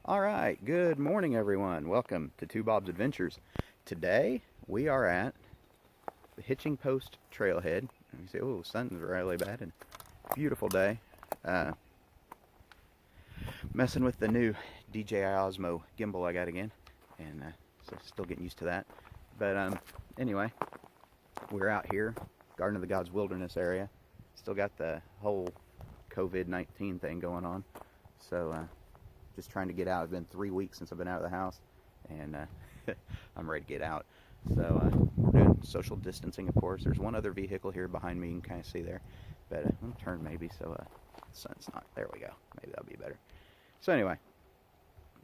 All right, good morning, everyone. Welcome to Two Bob's Adventures. Today we are at the Hitching Post Trailhead. You say, oh, sun's really bad and beautiful day. Messing with the new DJI Osmo gimbal I got again, and so still getting used to that. But anyway, we're out here, Garden of the Gods Wilderness area. Still got the whole COVID-19 thing going on, so just trying to get out. It's been 3 weeks since I've been out of the house, and I'm ready to get out. So we're doing social distancing, of course. There's one other vehicle here behind me you can kind of see there, but I'm gonna turn maybe so the sun's not. There we go. Maybe that'll be better. So anyway,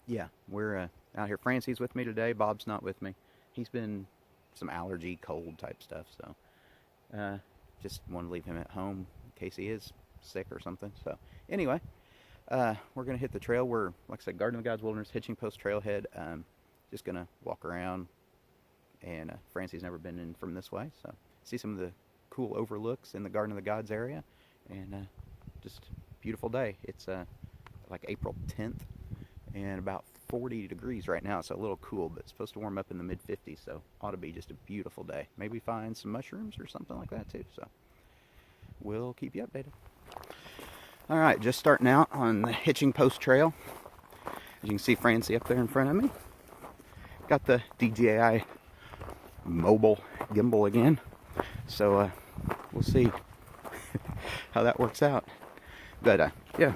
yeah, we're out here. Francie's with me today. Bob's not with me. He's been some allergy, cold type stuff, so just want to leave him at home in case he is sick or something. So anyway, we're going to hit the trail. We're, like I said, Garden of the Gods Wilderness, Hitching Post Trailhead. Just going to walk around, and Francie's never been in from this way, so see some of the cool overlooks in the Garden of the Gods area, and just beautiful day. It's like April 10th, and about 40 degrees right now. It's a little cool, but it's supposed to warm up in the mid-50s, so ought to be just a beautiful day. Maybe find some mushrooms or something like that too, so we'll keep you updated. All right, just starting out on the Hitching Post Trail. As you can see Francie up there in front of me. Got the DJI mobile gimbal again, so we'll see how that works out. But yeah,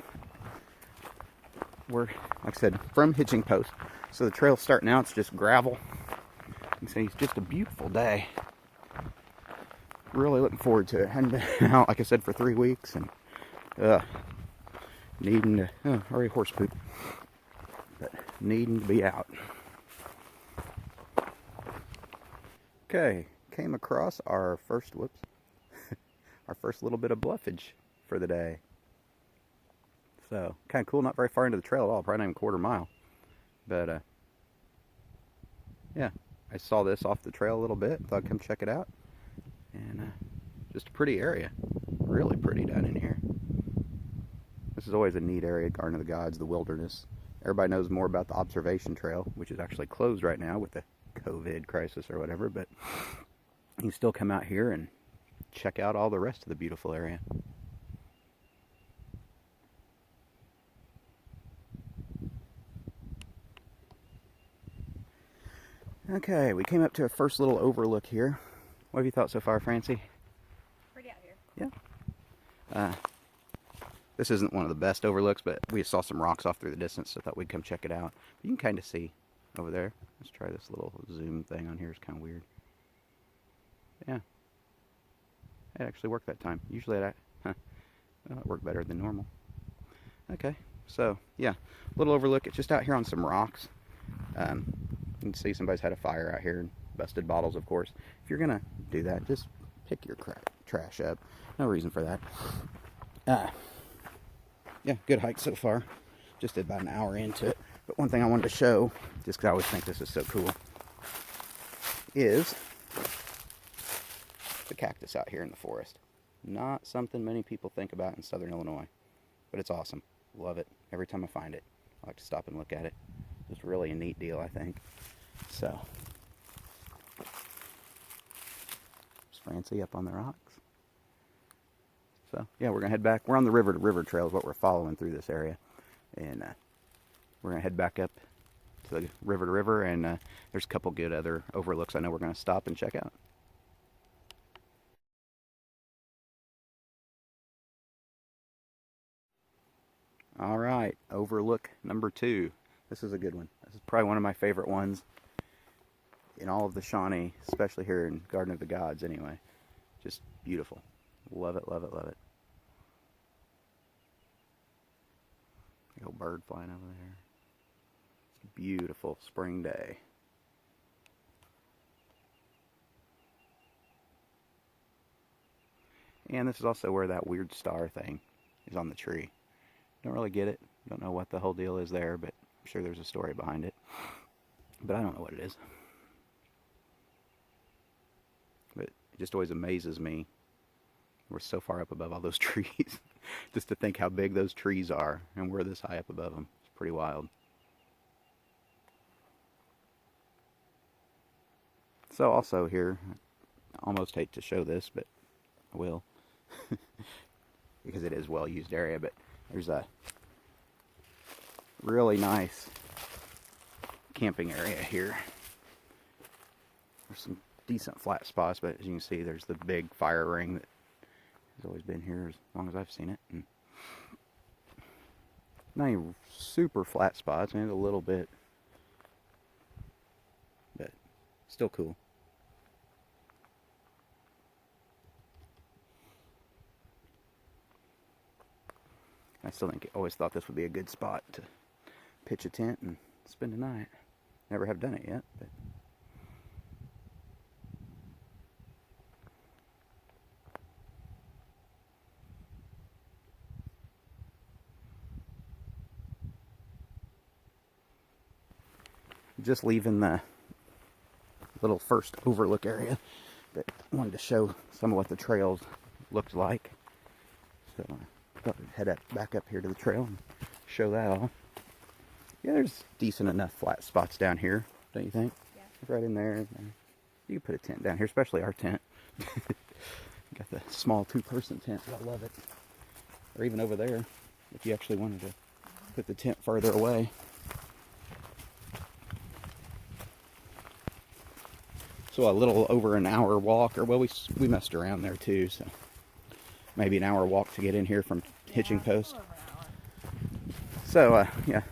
we're, like I said, from Hitching Post. So the trail's starting out, it's just gravel. You can see it's just a beautiful day. Really looking forward to it. Hadn't been out, like I said, for 3 weeks, and needing to, already horse poop, but needing to be out. Okay, came across our first, our first little bit of bluffage for the day. So, kind of cool, not very far into the trail at all, probably not even a quarter mile. But, yeah, I saw this off the trail a little bit, thought I'd come check it out. And, just a pretty area, really pretty down in here. This is always a neat area, Garden of the Gods, the wilderness. Everybody knows more about the observation trail, which is actually closed right now with the COVID crisis or whatever, but you can still come out here and check out all the rest of the beautiful area. Okay, we came up to a first little overlook here. What have you thought so far, Francie? Pretty out here. Yeah. This isn't one of the best overlooks, but we saw some rocks off through the distance, so I thought we'd come check it out. But you can kind of see over there. Let's try this little zoom thing on here. It's kind of weird. Yeah. It actually worked that time. Usually it worked better than normal. Okay, so yeah, little overlook. It's just out here on some rocks. You can see somebody's had a fire out here and busted bottles, of course. If you're gonna do that, just pick your trash up. No reason for that. Yeah, good hike so far. Just about an hour into it. But one thing I wanted to show, just because I always think this is so cool, is the cactus out here in the forest. Not something many people think about in southern Illinois, but it's awesome. Love it. Every time I find it, I like to stop and look at it. It's really a neat deal, I think. So, there's Francie up on the rocks. So, yeah, we're going to head back. We're on the river-to-river trail is what we're following through this area. And we're going to head back up to the river-to-river, and there's a couple good other overlooks I know we're going to stop and check out. All right, overlook number 2. This is a good one. This is probably one of my favorite ones in all of the Shawnee, especially here in Garden of the Gods anyway. Just beautiful. Love it, love it, love it. Big old bird flying over there. It's a beautiful spring day. And this is also where that weird star thing is on the tree. Don't really get it. Don't know what the whole deal is there, but I'm sure there's a story behind it. But I don't know what it is. But it just always amazes me. We're so far up above all those trees. Just to think how big those trees are and we're this high up above them. It's pretty wild. So also here, I almost hate to show this, but I will. Because it is well used area, but there's a really nice camping area here. There's some decent flat spots, but as you can see, there's the big fire ring that has always been here as long as I've seen it. And not even super flat spots, maybe a little bit, but still cool. I still always thought this would be a good spot to pitch a tent and spend a night. Never have done it yet, but just leaving the little first overlook area, but wanted to show some of what the trails looked like. So I thought I'd head back up here to the trail and show that all. Yeah, there's decent enough flat spots down here, don't you think? Yeah. Right in there. You can put a tent down here, especially our tent. Got the small 2-person tent, I love it. Or even over there, if you actually wanted to put the tent farther away. So a little over an hour walk, or well, we messed around there too, so maybe an hour walk to get in here from Hitching Post. So yeah,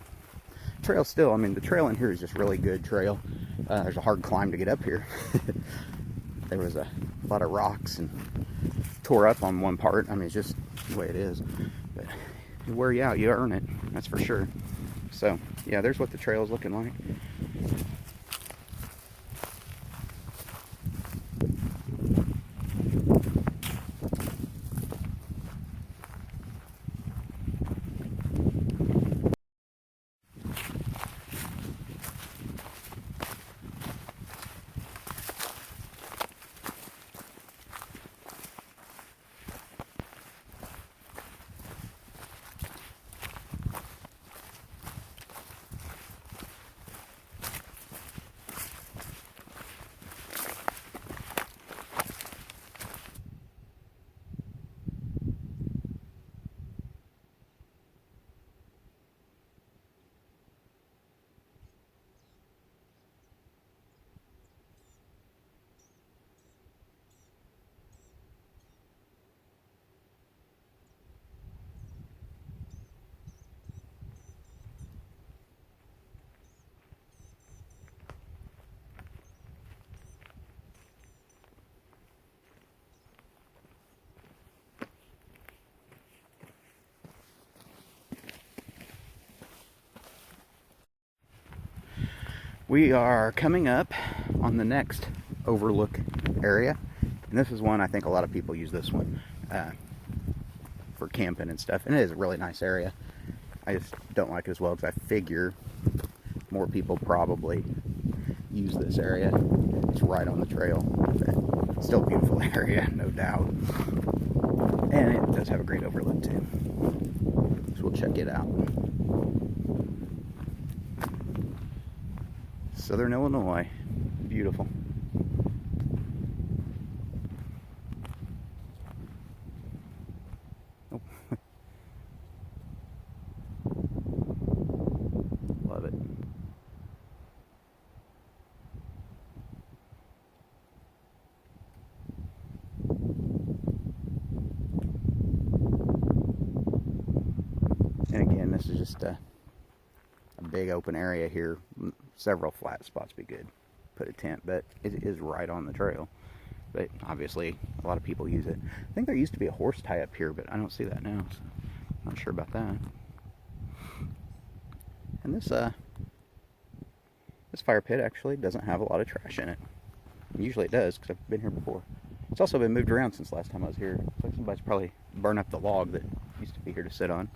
trail still. I mean, the trail in here is just really good trail. There's a hard climb to get up here. There was a lot of rocks and tore up on one part. I mean, it's just the way it is. But you wear you out, you earn it. That's for sure. So yeah, there's what the trail's looking like. We are coming up on the next overlook area, and this is one I think a lot of people use this one for camping and stuff, and it is a really nice area. I just don't like it as well because I figure more people probably use this area. It's right on the trail, but still a beautiful area, no doubt, and it does have a great overlook too, so we'll check it out. Southern Illinois, beautiful. Oh. Love it. And again, this is just a big open area here. Several flat spots be good. Put a tent, but it is right on the trail. But obviously, a lot of people use it. I think there used to be a horse tie up here, but I don't see that now, so I'm not sure about that. And this fire pit actually doesn't have a lot of trash in it. Usually it does, because I've been here before. It's also been moved around since last time I was here. Looks like somebody's probably burned up the log that used to be here to sit on.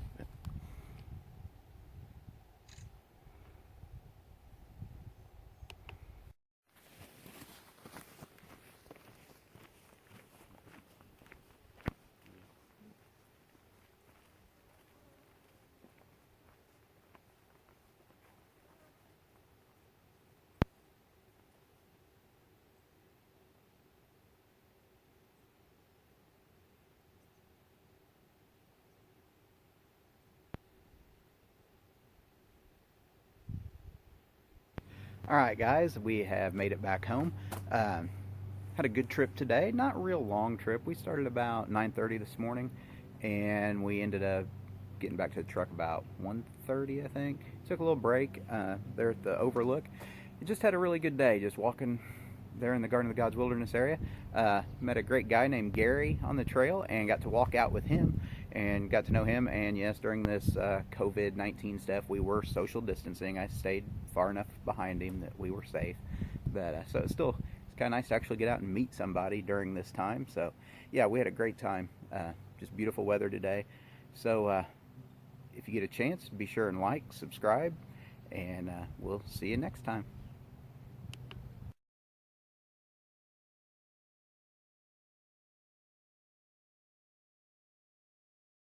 All right, guys, we have made it back home. Had a good trip today. Not a real long trip. We started about 9:30 this morning, and we ended up getting back to the truck about 1:30, I think. Took a little break there at the Overlook. Just had a really good day, just walking there in the Garden of the Gods Wilderness area. Met a great guy named Gary on the trail and got to walk out with him and got to know him. And yes, during this COVID-19 stuff, we were social distancing. I stayed far enough behind him that we were safe. But so it's kind of nice to actually get out and meet somebody during this time. So yeah, we had a great time. Just beautiful weather today. So if you get a chance, be sure and like, subscribe, and we'll see you next time.